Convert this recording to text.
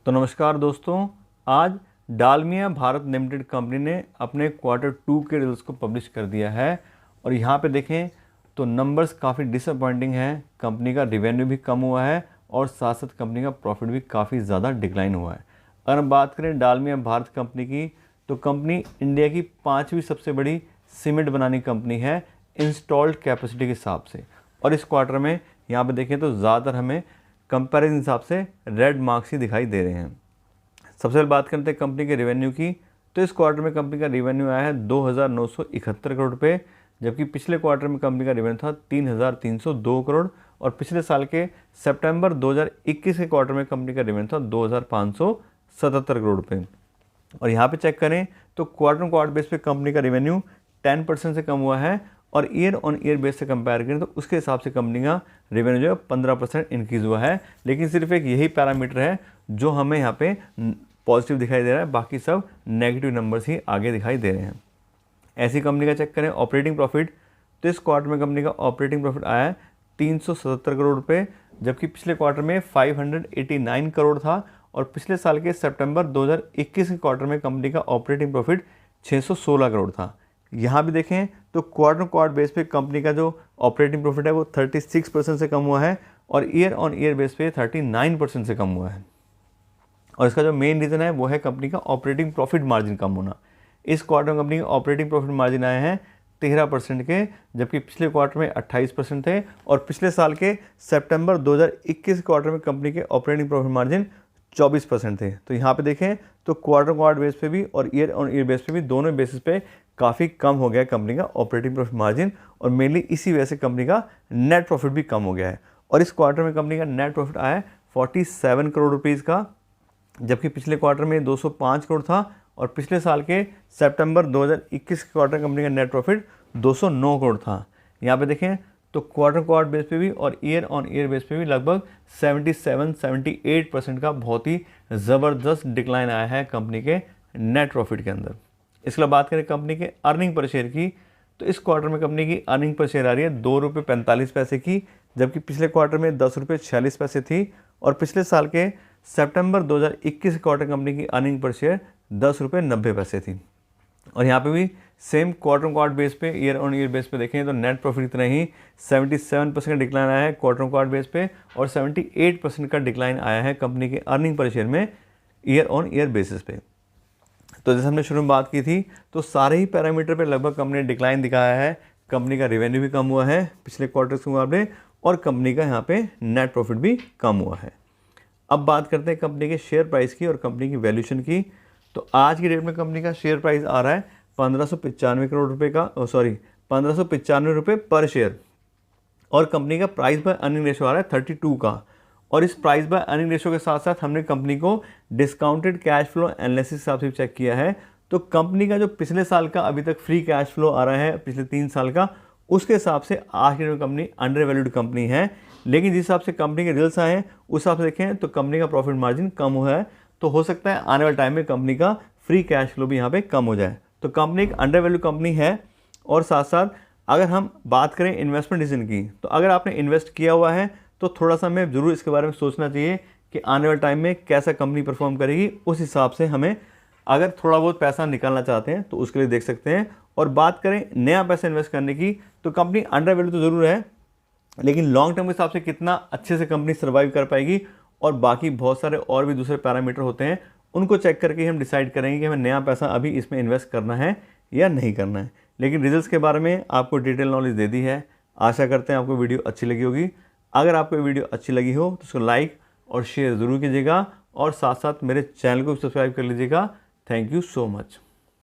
तो नमस्कार दोस्तों, आज डालमिया भारत लिमिटेड कंपनी ने अपने Q2 के रिजल्ट्स को पब्लिश कर दिया है। और यहाँ पे देखें तो नंबर्स काफ़ी डिसअपॉइंटिंग हैं। कंपनी का रिवेन्यू भी कम हुआ है और साथ साथ कंपनी का प्रॉफिट भी काफ़ी ज़्यादा डिक्लाइन हुआ है। अगर हम बात करें डालमिया भारत कंपनी की, तो कंपनी इंडिया की 5वीं सबसे बड़ी सीमेंट बनाने कंपनी है इंस्टॉल्ड कैपेसिटी के हिसाब से। और इस क्वार्टर में यहाँ पे देखें तो ज़्यादातर हमें कंपैरिजन हिसाब से रेड मार्क्स ही दिखाई दे रहे हैं। सबसे पहले बात करते हैं कंपनी के रेवेन्यू की। तो इस क्वार्टर में कंपनी का रेवेन्यू आया है 2,971 करोड़ रुपये, जबकि पिछले क्वार्टर में कंपनी का रेवेन्यू था 3,302 करोड़। और पिछले साल के सितंबर 2021 के क्वार्टर में कंपनी का रेवेन्यू था 2,577 करोड़ रुपये। और यहाँ पे चेक करें तो क्वार्टर बेस पे कंपनी का रेवेन्यू 10% से कम हुआ है। और ईयर ऑन ईयर बेस से कंपेयर करें तो उसके हिसाब से कंपनी का रेवेन्यू जो है 15% इंक्रीज़ हुआ है। लेकिन सिर्फ एक यही पैरामीटर है जो हमें यहाँ पे पॉजिटिव दिखाई दे रहा है, बाकी सब नेगेटिव नंबर्स ही आगे दिखाई दे रहे हैं। ऐसी कंपनी का चेक करें ऑपरेटिंग प्रॉफिट, तो इस क्वार्टर में कंपनी का ऑपरेटिंग प्रॉफिट आया है 377 करोड़ रुपये, जबकि पिछले क्वार्टर में 589 करोड़ था। और पिछले साल के सितंबर 2021 के क्वार्टर में कंपनी का ऑपरेटिंग प्रॉफिट 616 करोड़ था। यहाँ भी देखें तो क्वार्टर बेस पे कंपनी का जो ऑपरेटिंग प्रॉफिट है वो 36% से कम हुआ है और ईयर ऑन ईयर बेस पे 39% से कम हुआ है। और इसका जो मेन रीज़न है वो है कंपनी का ऑपरेटिंग प्रॉफिट मार्जिन कम होना। इस क्वार्टर में कंपनी का ऑपरेटिंग प्रॉफिट मार्जिन आए हैं 13% के, जबकि पिछले क्वार्टर में 28% थे। और पिछले साल के सितंबर 2021 क्वार्टर में कंपनी के ऑपरेटिंग प्रॉफिट मार्जिन 24% थे। तो यहाँ पे देखें तो क्वार्टर बेस पे भी और ईयर ऑन ईयर बेस पे भी दोनों बेसिस पे काफ़ी कम हो गया है कंपनी का ऑपरेटिंग प्रॉफिट मार्जिन। और मेनली इसी वजह से कंपनी का नेट प्रॉफिट भी कम हो गया है। और इस क्वार्टर में कंपनी का नेट प्रॉफिट आया है 47 करोड़ रुपीज़ का, जबकि पिछले क्वार्टर में 205 करोड़ था। और पिछले साल के सितंबर 2021 के क्वार्टर कंपनी का नेट प्रॉफिट 209 करोड़ था। यहाँ पे देखें तो क्वार्टर बेस पे भी और ईयर ऑन ईयर बेस पे भी लगभग 77-78% का बहुत ही ज़बरदस्त डिक्लाइन आया है कंपनी के नेट प्रॉफिट के अंदर। इसके बाद बात करें कंपनी के अर्निंग पर शेयर की, तो इस क्वार्टर में कंपनी की अर्निंग पर शेयर आ रही है 2 रुपये 45 पैसे की, जबकि पिछले क्वार्टर में 10 रुपये 46 पैसे थी। और पिछले साल के सितंबर 2021 क्वार्टर कंपनी की अर्निंग पर शेयर 10 रुपये 90 पैसे थी। और यहाँ पे भी सेम क्वार्टर बेस पे ईयर ऑन ईयर बेस पे देखें तो नेट प्रॉफिट इतना ही 77% का डिक्लाइन आया है क्वार्टर बेस पे और 78% का डिक्लाइन आया है कंपनी के अर्निंग पर शेयर में ईयर ऑन ईयर बेसिस पे। तो जैसे हमने शुरू में बात की थी तो सारे ही पैरामीटर पे लगभग कंपनी ने डिक्लाइन दिखाया है। कंपनी का रेवेन्यू भी कम हुआ है पिछले क्वार्टर के मुकाबले और कंपनी का यहाँ पे नेट प्रॉफिट भी कम हुआ है। अब बात करते हैं कंपनी के शेयर प्राइस की और कंपनी की वैल्यूएशन की। तो आज की डेट में कंपनी का शेयर प्राइस आ रहा है 1595 करोड़ रुपये का 1595 रुपये पर शेयर। और कंपनी का प्राइस बाय अर्निंग रेशो आ रहा है 32 का। और इस प्राइस बाय अर्निंग रेशो के साथ साथ हमने कंपनी को डिस्काउंटेड कैश फ्लो एनालिसिस हिसाब से चेक किया है। तो कंपनी का जो पिछले साल का अभी तक फ्री कैश फ्लो आ रहा है पिछले 3 साल का, उसके हिसाब से आज की डेट में कंपनी अंडर वैल्यूड कंपनी है। लेकिन जिस हिसाब से कंपनी के रिजल्ट्स आए हैं उस हिसाब से देखें तो कंपनी का प्रॉफिट मार्जिन कम हुआ है। तो हो सकता है आने वाले टाइम में कंपनी का फ्री कैश फ्लो भी यहाँ पे कम हो जाए। तो कंपनी एक अंडर वैल्यू कंपनी है। और साथ साथ अगर हम बात करें इन्वेस्टमेंट डिसीजन की, तो अगर आपने इन्वेस्ट किया हुआ है तो थोड़ा सा हमें ज़रूर इसके बारे में सोचना चाहिए कि आने वाले टाइम में कैसा कंपनी परफॉर्म करेगी। उस हिसाब से हमें अगर थोड़ा बहुत पैसा निकालना चाहते हैं तो उसके लिए देख सकते हैं। और बात करें नया पैसा इन्वेस्ट करने की, तो कंपनी अंडर वैल्यू तो ज़रूर है, लेकिन लॉन्ग टर्म के हिसाब से कितना अच्छे से कंपनी सर्वाइव कर पाएगी और बाकी बहुत सारे और भी दूसरे पैरामीटर होते हैं, उनको चेक करके हम डिसाइड करेंगे कि हमें नया पैसा अभी इसमें इन्वेस्ट करना है या नहीं करना है। लेकिन रिजल्ट्स के बारे में आपको डिटेल नॉलेज दे दी है। आशा करते हैं आपको वीडियो अच्छी लगी होगी। अगर आपको वीडियो अच्छी लगी हो तो उसको लाइक और शेयर ज़रूर कीजिएगा और साथ साथ मेरे चैनल को सब्सक्राइब कर लीजिएगा। Thank you so much.